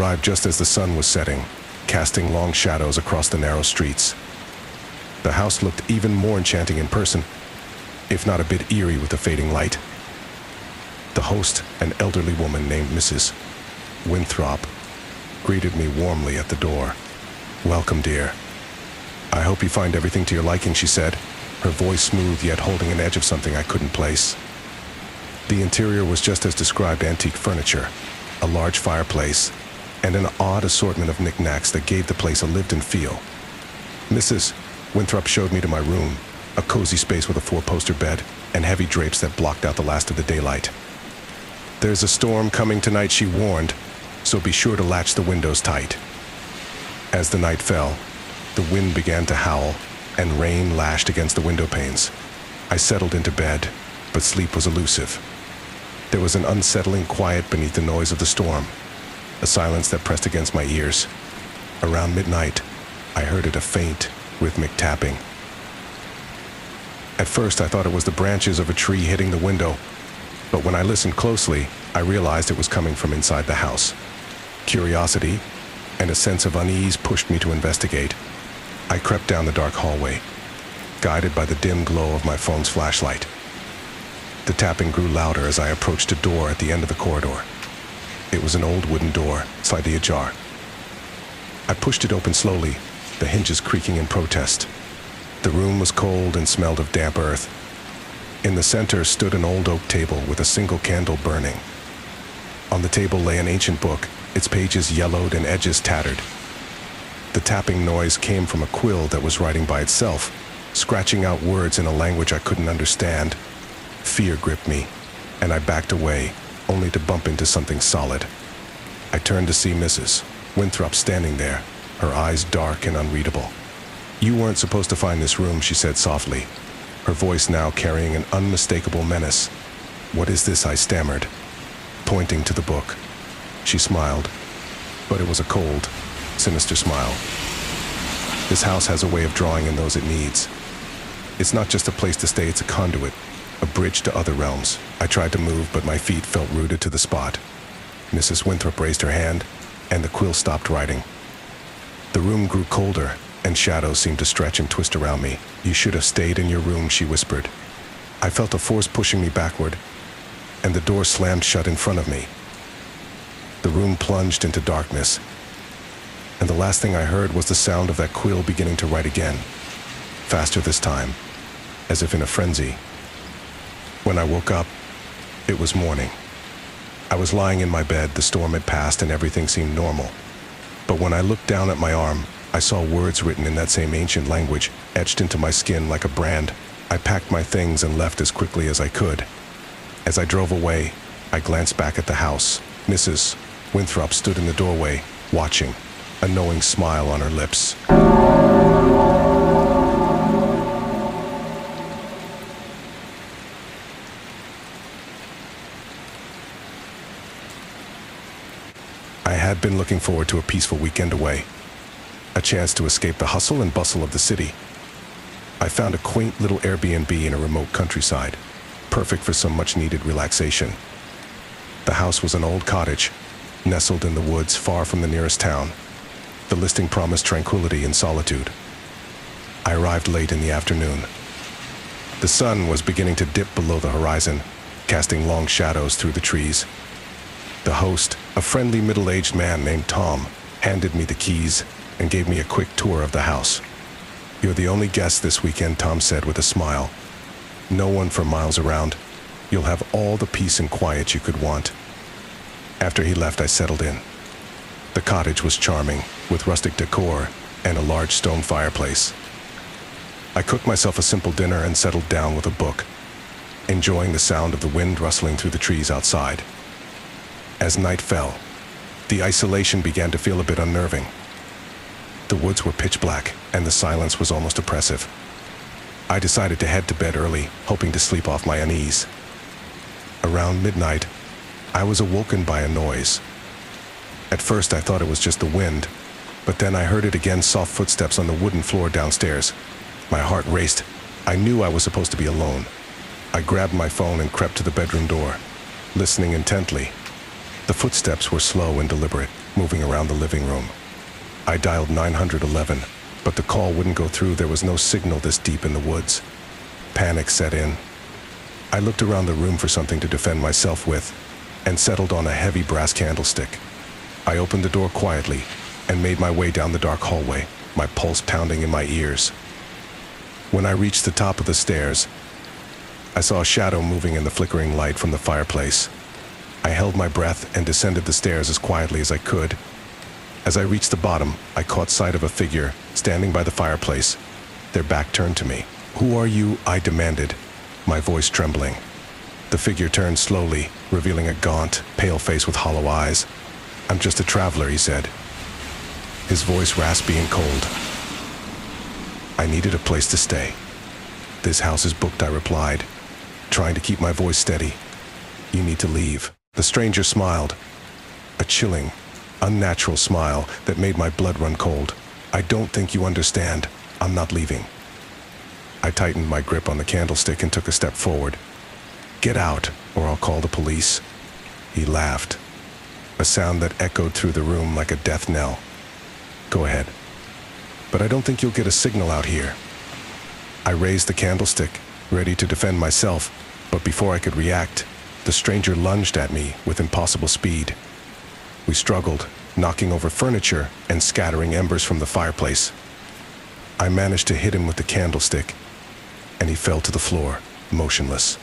arrived just as the sun was setting, casting long shadows across the narrow streets. The house looked even more enchanting in person, if not a bit eerie with the fading light. The host, an elderly woman named Mrs. Winthrop, greeted me warmly at the door. "Welcome, dear. I hope you find everything to your liking," she said, her voice smooth yet holding an edge of something I couldn't place. The interior was just as described: antique furniture, a large fireplace, and an odd assortment of knickknacks that gave the place a lived-in feel. Mrs. Winthrop showed me to my room, a cozy space with a four-poster bed and heavy drapes that blocked out the last of the daylight. "There's a storm coming tonight," she warned, "so be sure to latch the windows tight." As the night fell, the wind began to howl, and rain lashed against the window panes. I settled into bed, but sleep was elusive. There was an unsettling quiet beneath the noise of the storm, a silence that pressed against my ears. Around midnight, I heard it, a faint, rhythmic tapping. At first, I thought it was the branches of a tree hitting the window, but when I listened closely, I realized it was coming from inside the house. Curiosity and a sense of unease pushed me to investigate. I crept down the dark hallway, guided by the dim glow of my phone's flashlight. The tapping grew louder as I approached a door at the end of the corridor. It was an old wooden door, slightly ajar. I pushed it open slowly, the hinges creaking in protest. The room was cold and smelled of damp earth. In the center stood an old oak table with a single candle burning. On the table lay an ancient book, its pages yellowed and edges tattered. The tapping noise came from a quill that was writing by itself, scratching out words in a language I couldn't understand. Fear gripped me, and I backed away, only to bump into something solid. I turned to see Mrs. Winthrop standing there, her eyes dark and unreadable. "You weren't supposed to find this room," she said softly, her voice now carrying an unmistakable menace. "What is this?" I stammered, pointing to the book. She smiled, but it was a cold, sinister smile. "This house has a way of drawing in those it needs. It's not just a place to stay, it's a conduit, a bridge to other realms." I tried to move, but my feet felt rooted to the spot. Mrs. Winthrop raised her hand, and the quill stopped writing. The room grew colder, and shadows seemed to stretch and twist around me. "You should have stayed in your room," she whispered. I felt a force pushing me backward, and the door slammed shut in front of me. The room plunged into darkness, and the last thing I heard was the sound of that quill beginning to write again, faster this time, as if in a frenzy. When I woke up, it was morning. I was lying in my bed, the storm had passed, and everything seemed normal. But when I looked down at my arm, I saw words written in that same ancient language, etched into my skin like a brand. I packed my things and left as quickly as I could. As I drove away, I glanced back at the house. Mrs. Winthrop stood in the doorway, watching, a knowing smile on her lips. I had been looking forward to a peaceful weekend away, a chance to escape the hustle and bustle of the city. I found a quaint little Airbnb in a remote countryside, perfect for some much-needed relaxation. The house was an old cottage, nestled in the woods far from the nearest town. The listing promised tranquility and solitude. I arrived late in the afternoon. The sun was beginning to dip below the horizon, casting long shadows through the trees. The host, a friendly middle-aged man named Tom, handed me the keys and gave me a quick tour of the house. "You're the only guest this weekend," Tom said with a smile. "No one for miles around. You'll have all the peace and quiet you could want." After he left, I settled in. The cottage was charming, with rustic decor and a large stone fireplace. I cooked myself a simple dinner and settled down with a book, enjoying the sound of the wind rustling through the trees outside. As night fell, the isolation began to feel a bit unnerving. The woods were pitch black, and the silence was almost oppressive. I decided to head to bed early, hoping to sleep off my unease. Around midnight, I was awoken by a noise. At first, I thought it was just the wind, but then I heard it again, soft footsteps on the wooden floor downstairs. My heart raced. I knew I was supposed to be alone. I grabbed my phone and crept to the bedroom door, listening intently. The footsteps were slow and deliberate, moving around the living room. I dialed 911, but the call wouldn't go through. There was no signal this deep in the woods. Panic set in. I looked around the room for something to defend myself with, and settled on a heavy brass candlestick. I opened the door quietly and made my way down the dark hallway, my pulse pounding in my ears. When I reached the top of the stairs, I saw a shadow moving in the flickering light from the fireplace. I held my breath and descended the stairs as quietly as I could. As I reached the bottom, I caught sight of a figure standing by the fireplace, their back turned to me. "Who are you?" I demanded, my voice trembling. The figure turned slowly, revealing a gaunt, pale face with hollow eyes. "I'm just a traveler," he said, his voice raspy and cold. "I needed a place to stay." "This house is booked," I replied, trying to keep my voice steady. "You need to leave." The stranger smiled, a chilling, unnatural smile that made my blood run cold. "I don't think you understand. I'm not leaving." I tightened my grip on the candlestick and took a step forward. "Get out, or I'll call the police." He laughed, a sound that echoed through the room like a death knell. "Go ahead. But I don't think you'll get a signal out here." I raised the candlestick, ready to defend myself, but before I could react, the stranger lunged at me with impossible speed. We struggled, knocking over furniture and scattering embers from the fireplace. I managed to hit him with the candlestick, and he fell to the floor, motionless,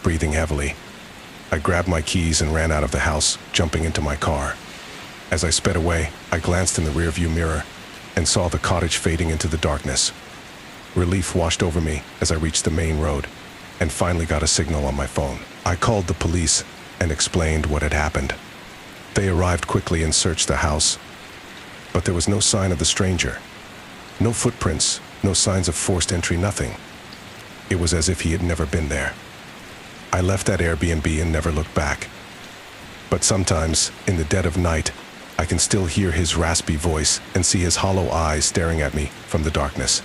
breathing heavily. I grabbed my keys and ran out of the house, jumping into my car. As I sped away, I glanced in the rearview mirror and saw the cottage fading into the darkness. Relief washed over me as I reached the main road and finally got a signal on my phone. I called the police and explained what had happened. They arrived quickly and searched the house, but there was no sign of the stranger. No footprints, no signs of forced entry, nothing. It was as if he had never been there. I left that Airbnb and never looked back. But sometimes, in the dead of night, I can still hear his raspy voice and see his hollow eyes staring at me from the darkness.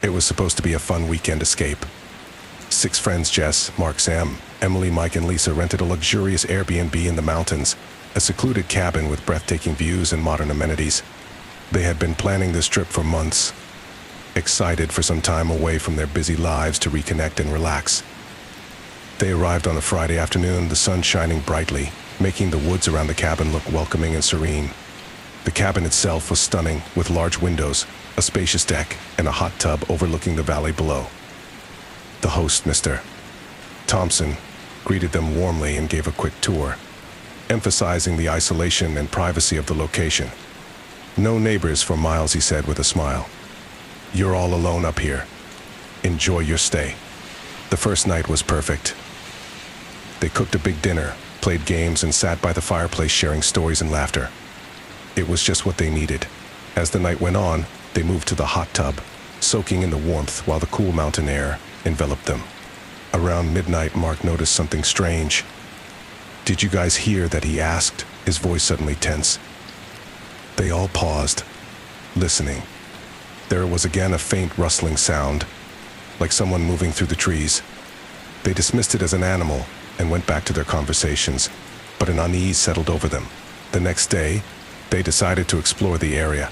It was supposed to be a fun weekend escape. 6 friends, Jess, Mark, Sam, Emily, Mike, and Lisa, rented a luxurious Airbnb in the mountains, a secluded cabin with breathtaking views and modern amenities. They had been planning this trip for months, excited for some time away from their busy lives to reconnect and relax. They arrived on a Friday afternoon, the sun shining brightly, making the woods around the cabin look welcoming and serene. The cabin itself was stunning, with large windows, a spacious deck, and a hot tub overlooking the valley below. The host, Mr. Thompson, greeted them warmly and gave a quick tour, emphasizing the isolation and privacy of the location. "No neighbors for miles," he said with a smile. "You're all alone up here. Enjoy your stay." The first night was perfect. They cooked a big dinner, played games, and sat by the fireplace sharing stories and laughter. It was just what they needed. As the night went on, they moved to the hot tub, soaking in the warmth while the cool mountain air enveloped them. Around midnight, Mark noticed something strange. "Did you guys hear that?" he asked, his voice suddenly tense. They all paused, listening. There was again a faint rustling sound, like someone moving through the trees. They dismissed it as an animal and went back to their conversations, but an unease settled over them. The next day, they decided to explore the area.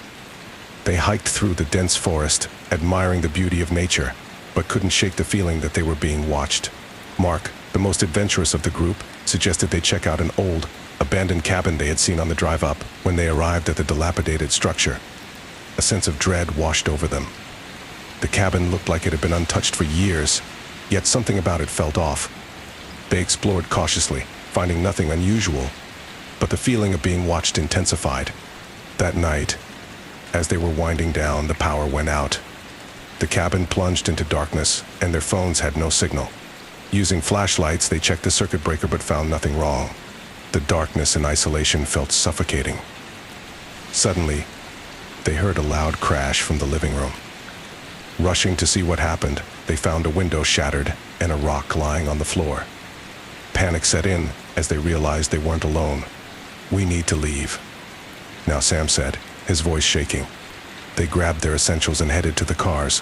They hiked through the dense forest, admiring the beauty of nature, but couldn't shake the feeling that they were being watched. Mark, the most adventurous of the group, suggested they check out an old, abandoned cabin they had seen on the drive up. When they arrived at the dilapidated structure, a sense of dread washed over them. The cabin looked like it had been untouched for years, yet something about it felt off. They explored cautiously, finding nothing unusual, but the feeling of being watched intensified. That night, as they were winding down, the power went out. The cabin plunged into darkness, and their phones had no signal. Using flashlights, they checked the circuit breaker but found nothing wrong. The darkness and isolation felt suffocating. Suddenly, they heard a loud crash from the living room. Rushing to see what happened, they found a window shattered and a rock lying on the floor. Panic set in as they realized they weren't alone. "We need to leave," now Sam said, his voice shaking. They grabbed their essentials and headed to the cars.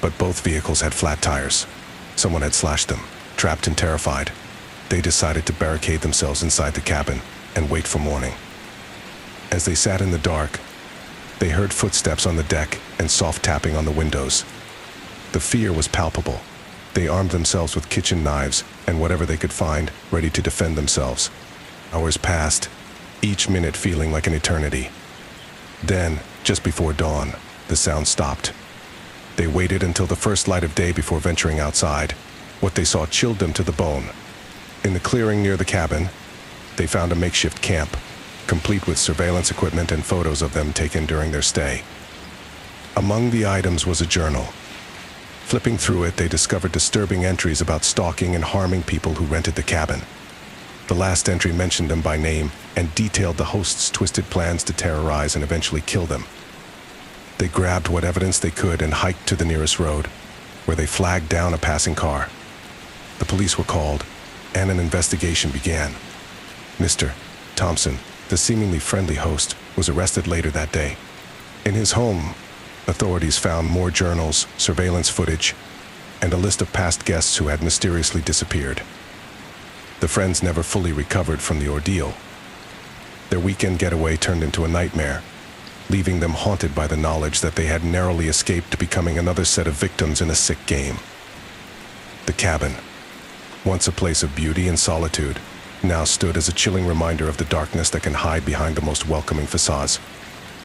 But both vehicles had flat tires. Someone had slashed them. Trapped and terrified, they decided to barricade themselves inside the cabin and wait for morning. As they sat in the dark, they heard footsteps on the deck and soft tapping on the windows. The fear was palpable. They armed themselves with kitchen knives and whatever they could find, ready to defend themselves. Hours passed, each minute feeling like an eternity. Then, just before dawn, the sound stopped. They waited until the first light of day before venturing outside. What they saw chilled them to the bone. In the clearing near the cabin, they found a makeshift camp, complete with surveillance equipment and photos of them taken during their stay. Among the items was a journal. Flipping through it, they discovered disturbing entries about stalking and harming people who rented the cabin. The last entry mentioned them by name and detailed the host's twisted plans to terrorize and eventually kill them. They grabbed what evidence they could and hiked to the nearest road, where they flagged down a passing car. The police were called, and an investigation began. Mr. Thompson, the seemingly friendly host, was arrested later that day. In his home, authorities found more journals, surveillance footage, and a list of past guests who had mysteriously disappeared. The friends never fully recovered from the ordeal. Their weekend getaway turned into a nightmare, leaving them haunted by the knowledge that they had narrowly escaped becoming another set of victims in a sick game. The cabin, once a place of beauty and solitude, now stood as a chilling reminder of the darkness that can hide behind the most welcoming facades.